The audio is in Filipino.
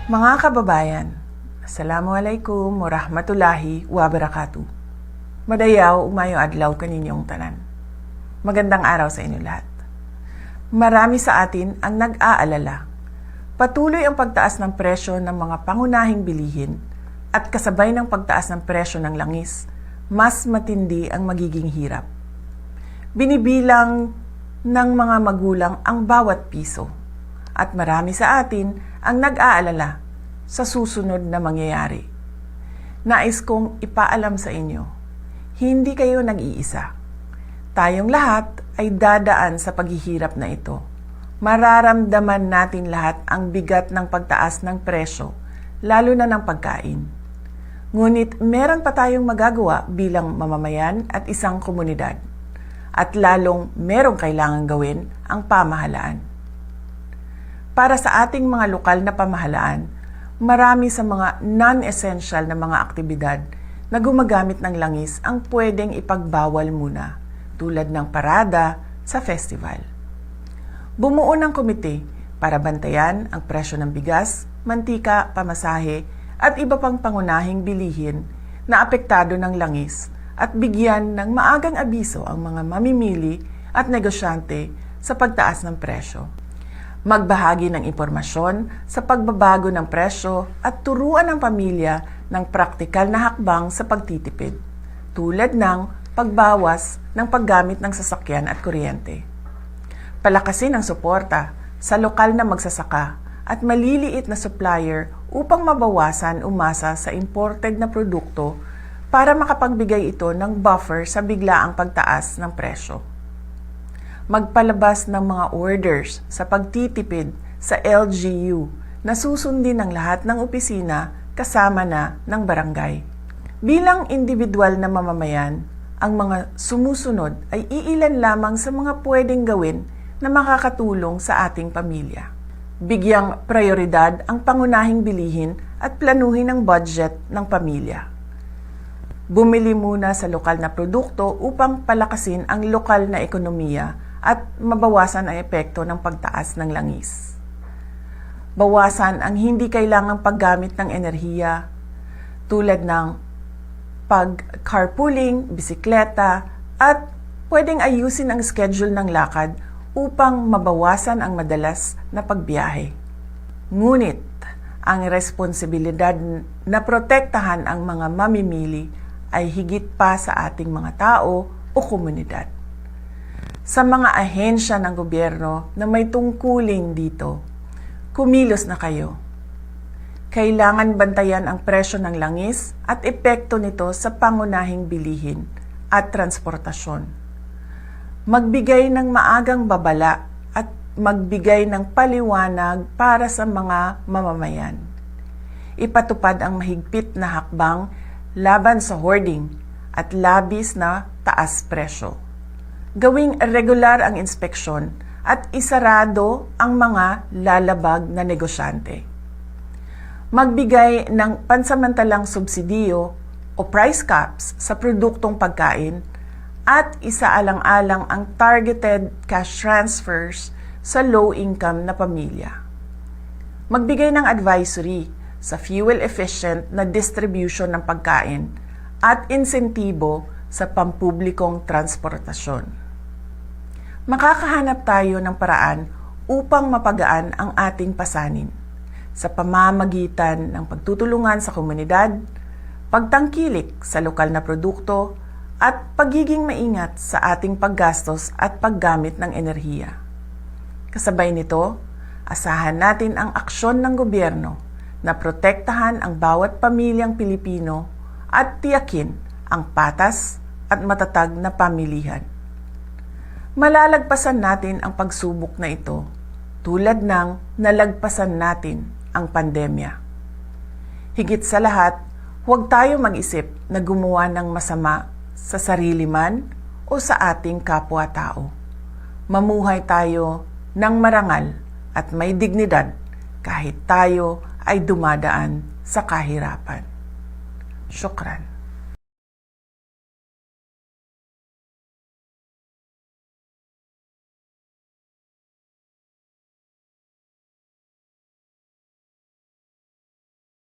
Mga kababayan, Assalamualaikum warahmatullahi wabarakatuh. Madayaw, umayo adlaw kaninyong tanan. Magandang araw sa inyo lahat. Marami sa atin ang nag-aalala. Patuloy ang pagtaas ng presyo ng mga pangunahing bilihin at kasabay ng pagtaas ng presyo ng langis, mas matindi ang magiging hirap. Binibilang ng mga magulang ang bawat piso at marami sa atin ang nag-aalala sa susunod na mangyayari. Nais kong ipaalam sa inyo, hindi kayo nag-iisa. Tayong lahat ay dadaan sa paghihirap na ito. Mararamdaman natin lahat ang bigat ng pagtaas ng presyo, lalo na ng pagkain. Ngunit meron pa tayong magagawa bilang mamamayan at isang komunidad. At lalong merong kailangan gawin ang pamahalaan. Para sa ating mga lokal na pamahalaan, marami sa mga non-essential na mga aktibidad na gumagamit ng langis ang pwedeng ipagbawal muna, tulad ng parada sa festival. Bumuo ng komite para bantayan ang presyo ng bigas, mantika, pamasahe at iba pang pangunahing bilihin na apektado ng langis at bigyan ng maagang abiso ang mga mamimili at negosyante sa pagtaas ng presyo. Magbahagi ng impormasyon sa pagbabago ng presyo at turuan ang pamilya ng praktikal na hakbang sa pagtitipid, tulad ng pagbawas ng paggamit ng sasakyan at kuryente. Palakasin ang suporta sa lokal na magsasaka at maliliit na supplier upang mabawasan umasa sa imported na produkto para makapagbigay ito ng buffer sa biglaang pagtaas ng presyo. Magpalabas ng mga orders sa pagtitipid sa LGU na susundin ng lahat ng opisina kasama na ng barangay. Bilang individual na mamamayan, ang mga sumusunod ay iilan lamang sa mga pwedeng gawin na makakatulong sa ating pamilya. Bigyang prioridad ang pangunahing bilihin at planuhin ang budget ng pamilya. Bumili muna sa lokal na produkto upang palakasin ang lokal na ekonomiya at mabawasan ang epekto ng pagtaas ng langis. Bawasan ang hindi kailangang paggamit ng enerhiya tulad ng pag-carpooling, bisikleta at pwedeng ayusin ang schedule ng lakad upang mabawasan ang madalas na pagbiyahe. Ngunit ang responsibilidad na protektahan ang mga mamimili ay higit pa sa ating mga tao o komunidad. Sa mga ahensya ng gobyerno na may tungkulin dito, kumilos na kayo. Kailangan bantayan ang presyo ng langis at epekto nito sa pangunahing bilihin at transportasyon. Magbigay ng maagang babala at magbigay ng paliwanag para sa mga mamamayan. Ipatupad ang mahigpit na hakbang laban sa hoarding at labis na taas presyo. Gawing regular ang inspeksyon at isarado ang mga lalabag na negosyante. Magbigay ng pansamantalang subsidiyo o price caps sa produktong pagkain at isaalang-alang ang targeted cash transfers sa low-income na pamilya. Magbigay ng advisory sa fuel-efficient na distribution ng pagkain at insentibo sa pampublikong transportasyon. Makakahanap tayo ng paraan upang mapagaan ang ating pasanin sa pamamagitan ng pagtutulungan sa komunidad, pagtangkilik sa lokal na produkto, at pagiging maingat sa ating paggastos at paggamit ng enerhiya. Kasabay nito, asahan natin ang aksyon ng gobyerno na protektahan ang bawat pamilyang Pilipino at tiyakin ang patas at matatag na pamilihan. Malalagpasan natin ang pagsubok na ito tulad ng nalagpasan natin ang pandemya. Higit sa lahat, huwag tayo mag-isip na gumawa ng masama sa sarili man o sa ating kapwa-tao. Mamuhay tayo ng marangal at may dignidad kahit tayo ay dumadaan sa kahirapan. Syukran.